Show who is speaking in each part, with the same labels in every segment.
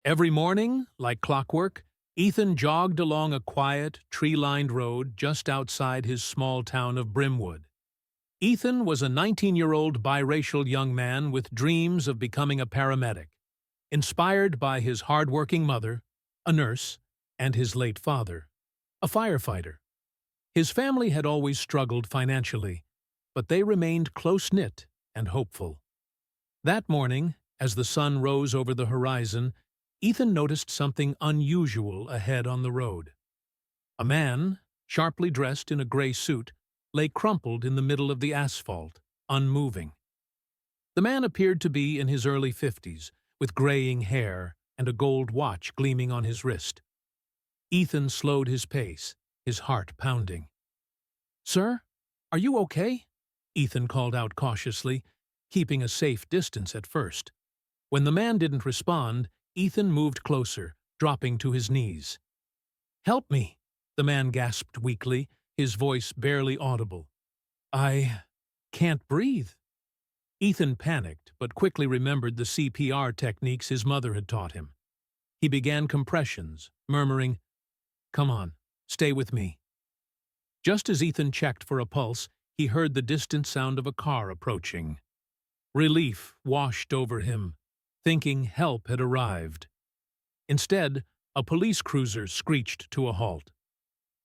Speaker 1: Every morning, like clockwork, Ethan jogged along a quiet, tree-lined road just outside his small town of Brimwood. Ethan was a 19-year-old biracial young man with dreams of becoming a paramedic, inspired by his hard-working mother, a nurse, and his late father, a firefighter. His family had always struggled financially, but they remained close-knit and hopeful. That morning, as the sun rose over the horizon, Ethan noticed something unusual ahead on the road. A man, sharply dressed in a gray suit, lay crumpled in the middle of the asphalt, unmoving. The man appeared to be in his early 50s, with graying hair and a gold watch gleaming on his wrist. Ethan slowed his pace, his heart pounding. "Sir, are you okay?" Ethan called out cautiously, keeping a safe distance at first. When the man didn't respond, Ethan moved closer, dropping to his knees. "Help me," the man gasped weakly, his voice barely audible. "I can't breathe." Ethan panicked, but quickly remembered the CPR techniques his mother had taught him. He began compressions, murmuring, "Come on, stay with me." Just as Ethan checked for a pulse, he heard the distant sound of a car approaching. Relief washed over him, thinking help had arrived. Instead, a police cruiser screeched to a halt.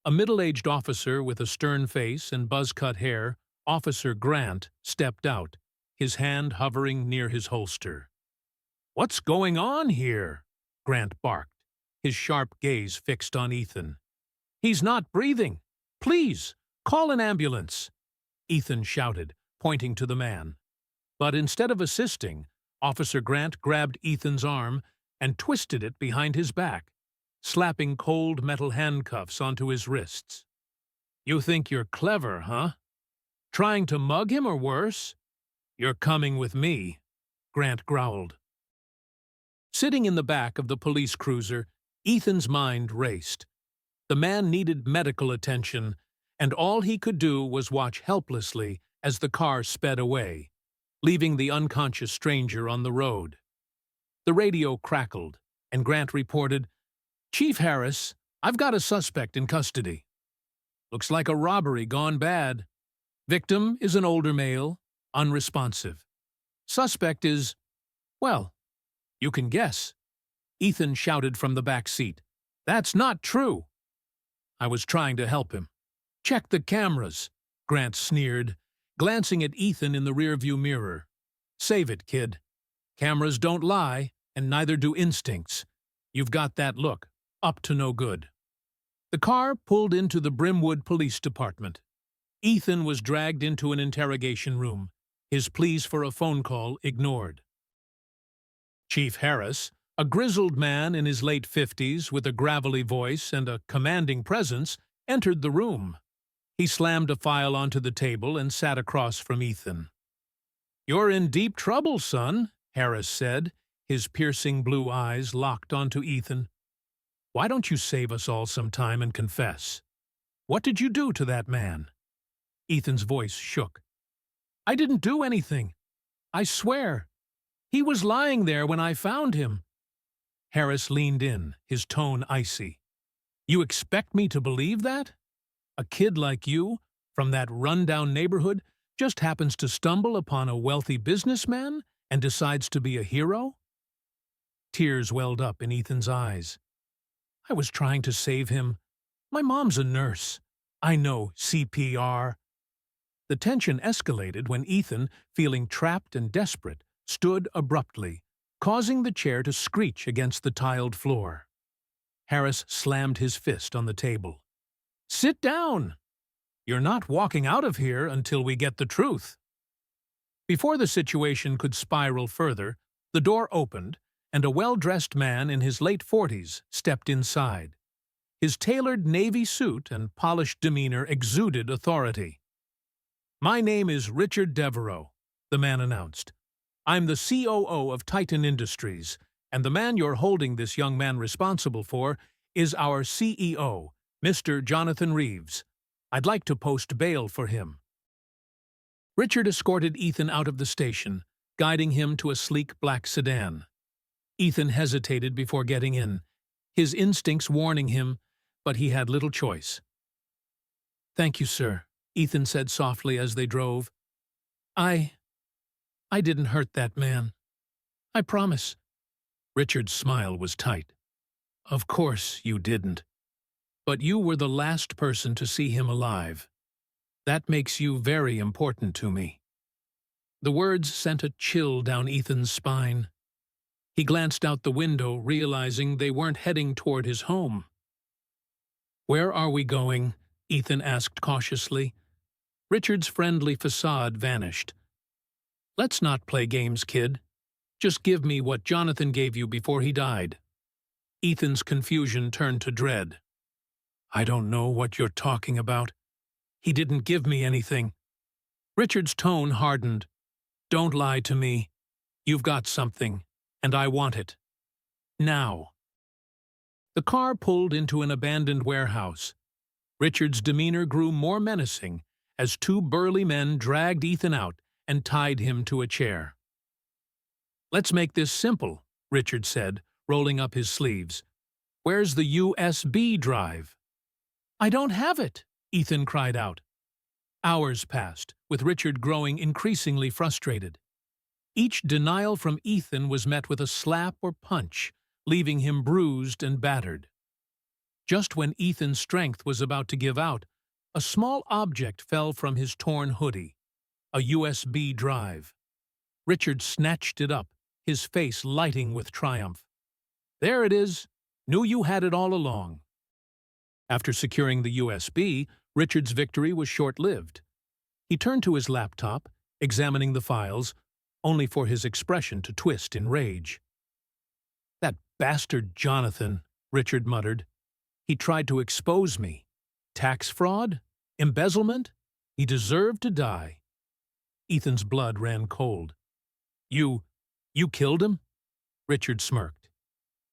Speaker 1: A middle-aged officer with a stern face and buzz-cut hair, Officer Grant, stepped out, his hand hovering near his holster. "What's going on here?" Grant barked, his sharp gaze fixed on Ethan. "He's not breathing. Please, call an ambulance," Ethan shouted, pointing to the man. But instead of assisting, Officer Grant grabbed Ethan's arm and twisted it behind his back, slapping cold metal handcuffs onto his wrists. "You think you're clever, huh? Trying to mug him or worse? You're coming with me," Grant growled. Sitting in the back of the police cruiser, Ethan's mind raced. The man needed medical attention, and all he could do was watch helplessly as the car sped away, leaving the unconscious stranger on the road. The radio crackled, and Grant reported, "Chief Harris, I've got a suspect in custody. Looks like a robbery gone bad. Victim is an older male, unresponsive. Suspect is, well, you can guess." Ethan shouted from the back seat, "That's not true." "I was trying to help him." "Check the cameras," Grant sneered, glancing at Ethan in the rearview mirror. "Save it, kid. Cameras don't lie, and neither do instincts. You've got that look, up to no good." The car pulled into the Brimwood Police Department. Ethan was dragged into an interrogation room, his pleas for a phone call ignored. Chief Harris, a grizzled man in his late 50s with a gravelly voice and a commanding presence, entered the room. He slammed a file onto the table and sat across from Ethan. "You're in deep trouble, son," Harris said, his piercing blue eyes locked onto Ethan. "Why don't you save us all some time and confess? What did you do to that man?" Ethan's voice shook. "I didn't do anything. I swear. He was lying there when I found him." Harris leaned in, his tone icy. "You expect me to believe that? A kid like you, from that rundown neighborhood, just happens to stumble upon a wealthy businessman and decides to be a hero?" Tears welled up in Ethan's eyes. "I was trying to save him. My mom's a nurse. I know CPR." The tension escalated when Ethan, feeling trapped and desperate, stood abruptly, causing the chair to screech against the tiled floor. Harris slammed his fist on the table. "Sit down! You're not walking out of here until we get the truth." Before the situation could spiral further, the door opened, and a well-dressed man in his late 40s stepped inside. His tailored navy suit and polished demeanor exuded authority. "My name is Richard Devereaux," the man announced. "I'm the COO of Titan Industries, and the man you're holding this young man responsible for is our CEO, Mr. Jonathan Reeves. I'd like to post bail for him." Richard escorted Ethan out of the station, guiding him to a sleek black sedan. Ethan hesitated before getting in, his instincts warning him, but he had little choice. "Thank you, sir," Ethan said softly as they drove. I didn't hurt that man. I promise." Richard's smile was tight. "Of course you didn't. But you were the last person to see him alive. That makes you very important to me." The words sent a chill down Ethan's spine. He glanced out the window, realizing they weren't heading toward his home. "Where are we going?" Ethan asked cautiously. Richard's friendly facade vanished. "Let's not play games, kid. Just give me what Jonathan gave you before he died." Ethan's confusion turned to dread. "I don't know what you're talking about. He didn't give me anything." Richard's tone hardened. "Don't lie to me. You've got something, and I want it. Now." The car pulled into an abandoned warehouse. Richard's demeanor grew more menacing as two burly men dragged Ethan out and tied him to a chair. "Let's make this simple," Richard said, rolling up his sleeves. "Where's the USB drive?" "I don't have it," Ethan cried out. Hours passed, with Richard growing increasingly frustrated. Each denial from Ethan was met with a slap or punch, leaving him bruised and battered. Just when Ethan's strength was about to give out, a small object fell from his torn hoodie, a USB drive. Richard snatched it up, his face lighting with triumph. "There it is. Knew you had it all along." After securing the USB, Richard's victory was short-lived. He turned to his laptop, examining the files, only for his expression to twist in rage. "That bastard Jonathan," Richard muttered. "He tried to expose me. Tax fraud? Embezzlement? He deserved to die." Ethan's blood ran cold. You killed him?" Richard smirked.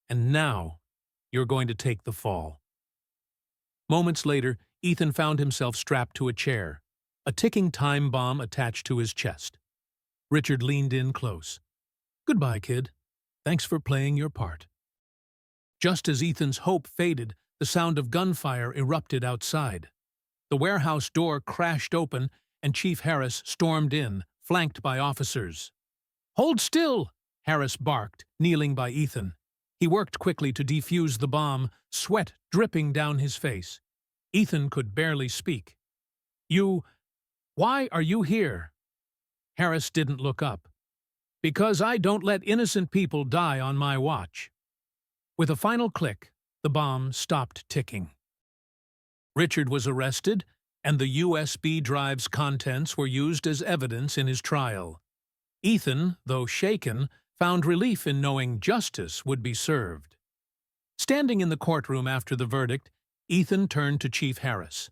Speaker 1: "And now you're going to take the fall." Moments later, Ethan found himself strapped to a chair, a ticking time bomb attached to his chest. Richard leaned in close. "Goodbye, kid. Thanks for playing your part." Just as Ethan's hope faded, the sound of gunfire erupted outside. The warehouse door crashed open, and Chief Harris stormed in, flanked by officers. "Hold still!" Harris barked, kneeling by Ethan. He worked quickly to defuse the bomb, sweat dripping down his face. Ethan could barely speak. Why are you here?" Harris didn't look up. "Because I don't let innocent people die on my watch." With a final click, the bomb stopped ticking. Richard was arrested, and the USB drive's contents were used as evidence in his trial. Ethan, though shaken, found relief in knowing justice would be served. Standing in the courtroom after the verdict, Ethan turned to Chief Harris.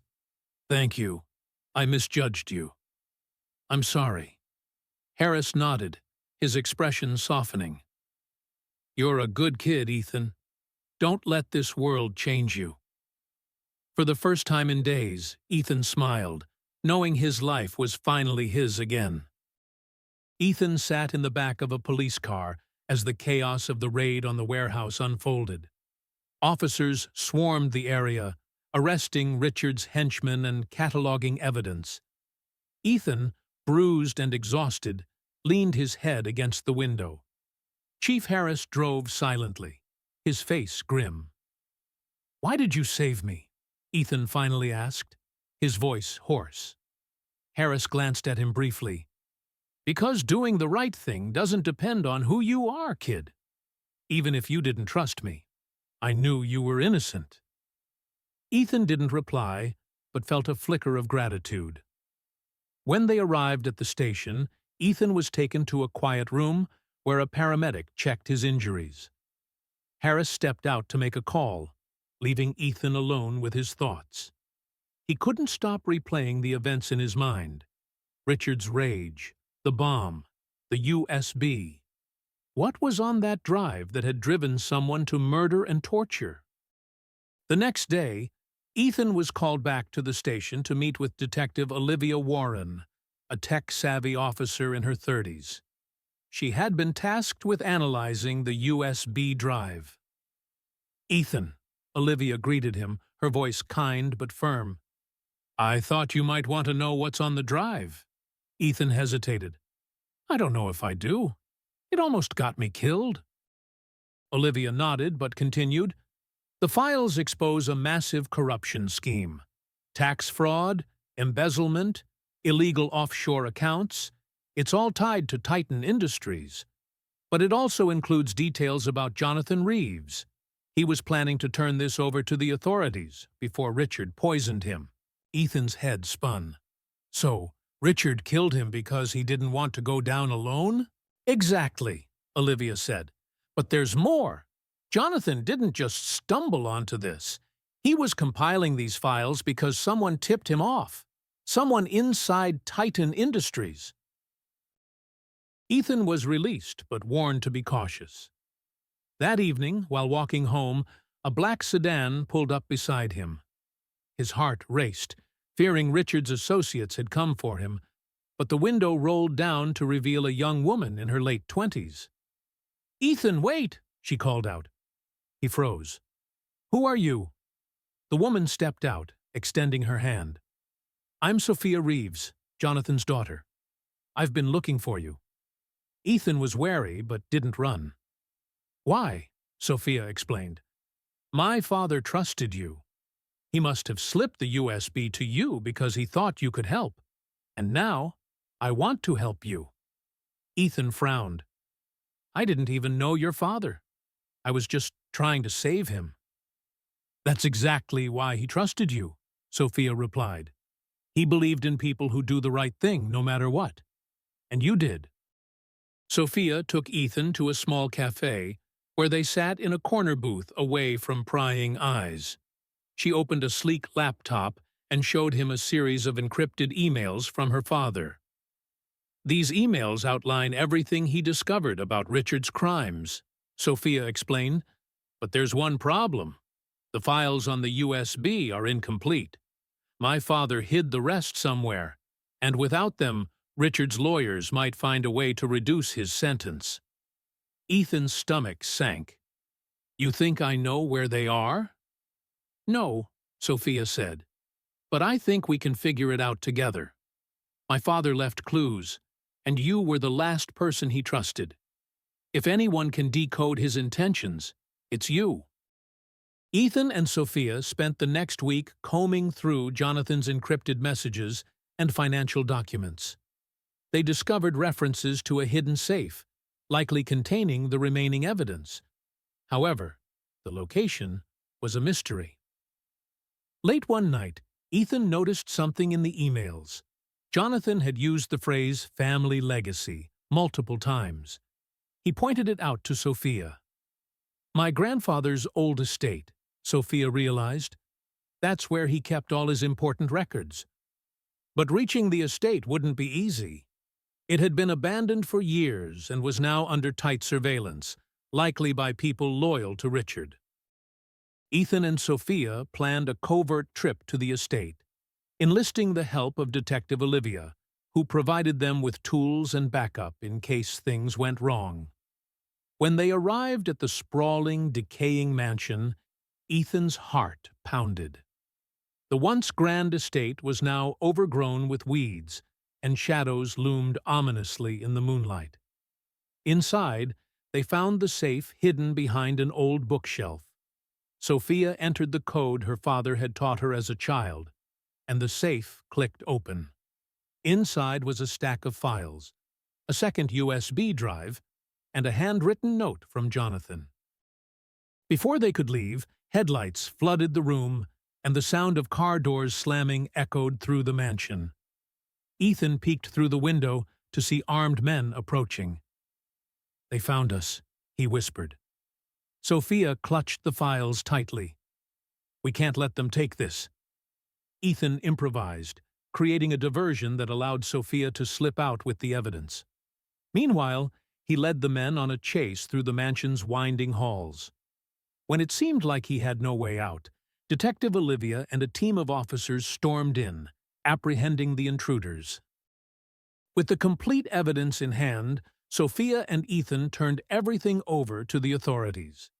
Speaker 1: "Thank you. I misjudged you. I'm sorry." Harris nodded, his expression softening. "You're a good kid, Ethan. Don't let this world change you." For the first time in days, Ethan smiled, knowing his life was finally his again. Ethan sat in the back of a police car as the chaos of the raid on the warehouse unfolded. Officers swarmed the area, arresting Richard's henchmen and cataloging evidence. Ethan, bruised and exhausted, leaned his head against the window. Chief Harris drove silently, his face grim. "Why did you save me?" Ethan finally asked, his voice hoarse. Harris glanced at him briefly. "Because doing the right thing doesn't depend on who you are, kid. Even if you didn't trust me, I knew you were innocent." Ethan didn't reply, but felt a flicker of gratitude. When they arrived at the station, Ethan was taken to a quiet room where a paramedic checked his injuries. Harris stepped out to make a call, leaving Ethan alone with his thoughts. He couldn't stop replaying the events in his mind. Richard's rage, the bomb, the USB. What was on that drive that had driven someone to murder and torture? The next day, Ethan was called back to the station to meet with Detective Olivia Warren, a tech-savvy officer in her 30s. she had been tasked with analyzing the USB drive. "Ethan," Olivia greeted him, her voice kind but firm. "I thought you might want to know what's on the drive." Ethan hesitated. "I don't know if I do. It almost got me killed." Olivia nodded but continued. "The files expose a massive corruption scheme. Tax fraud, embezzlement, illegal offshore accounts. It's all tied to Titan Industries. But it also includes details about Jonathan Reeves. He was planning to turn this over to the authorities before Richard poisoned him." Ethan's head spun. "So, Richard killed him because he didn't want to go down alone?" "Exactly," Olivia said. "But there's more. Jonathan didn't just stumble onto this. He was compiling these files because someone tipped him off. Someone inside Titan Industries." Ethan was released, but warned to be cautious. That evening, while walking home, a black sedan pulled up beside him. His heart raced, fearing Richard's associates had come for him, but the window rolled down to reveal a young woman in her late 20s. "Ethan, wait!" she called out. He froze. "Who are you?" The woman stepped out, extending her hand. "I'm Sophia Reeves, Jonathan's daughter. I've been looking for you." Ethan was wary, but didn't run. "Why?" Sophia explained. "My father trusted you. He must have slipped the USB to you because he thought you could help. And now, I want to help you." Ethan frowned. "I didn't even know your father. I was just trying to save him." "That's exactly why he trusted you," Sophia replied. "He believed in people who do the right thing no matter what. And you did." Sophia took Ethan to a small cafe where they sat in a corner booth away from prying eyes. She opened a sleek laptop and showed him a series of encrypted emails from her father. "These emails outline everything he discovered about Richard's crimes," Sophia explained. "But there's one problem. The files on the USB are incomplete. My father hid the rest somewhere, and without them, Richard's lawyers might find a way to reduce his sentence." Ethan's stomach sank. "You think I know where they are?" "No," Sophia said. "But I think we can figure it out together. My father left clues, and you were the last person he trusted. If anyone can decode his intentions, it's you." Ethan and Sophia spent the next week combing through Jonathan's encrypted messages and financial documents. They discovered references to a hidden safe, likely containing the remaining evidence. However, the location was a mystery. Late one night, Ethan noticed something in the emails. Jonathan had used the phrase "family legacy" multiple times. He pointed it out to Sophia. "My grandfather's old estate," Sophia realized. "That's where he kept all his important records." But reaching the estate wouldn't be easy. It had been abandoned for years and was now under tight surveillance, likely by people loyal to Richard. Ethan and Sophia planned a covert trip to the estate, enlisting the help of Detective Olivia, who provided them with tools and backup in case things went wrong. When they arrived at the sprawling, decaying mansion, Ethan's heart pounded. The once grand estate was now overgrown with weeds, and shadows loomed ominously in the moonlight. Inside, they found the safe hidden behind an old bookshelf. Sophia entered the code her father had taught her as a child, and the safe clicked open. Inside was a stack of files, a second USB drive, and a handwritten note from Jonathan. Before they could leave, headlights flooded the room, and the sound of car doors slamming echoed through the mansion. Ethan peeked through the window to see armed men approaching. "They found us," he whispered. Sophia clutched the files tightly. "We can't let them take this." Ethan improvised, creating a diversion that allowed Sophia to slip out with the evidence. Meanwhile, he led the men on a chase through the mansion's winding halls. When it seemed like he had no way out, Detective Olivia and a team of officers stormed in, apprehending the intruders. With the complete evidence in hand, Sophia and Ethan turned everything over to the authorities.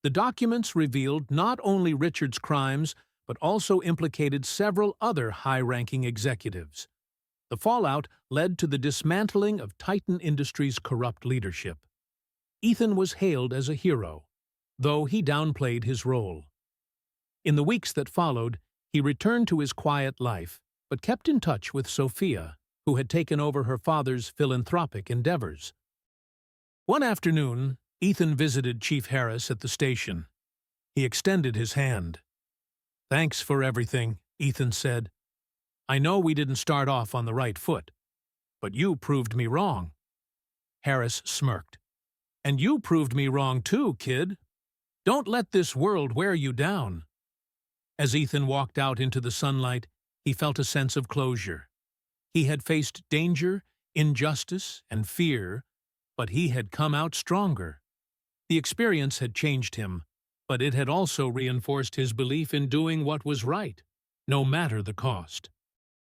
Speaker 1: The documents revealed not only Richard's crimes, but also implicated several other high-ranking executives. The fallout led to the dismantling of Titan Industries' corrupt leadership. Ethan was hailed as a hero, though he downplayed his role. In the weeks that followed, he returned to his quiet life, but kept in touch with Sophia, who had taken over her father's philanthropic endeavors. One afternoon, Ethan visited Chief Harris at the station. He extended his hand. "Thanks for everything," Ethan said. "I know we didn't start off on the right foot, but you proved me wrong." Harris smirked. "And you proved me wrong too, kid. Don't let this world wear you down." As Ethan walked out into the sunlight, he felt a sense of closure. He had faced danger, injustice, and fear, but he had come out stronger. The experience had changed him, but it had also reinforced his belief in doing what was right, no matter the cost.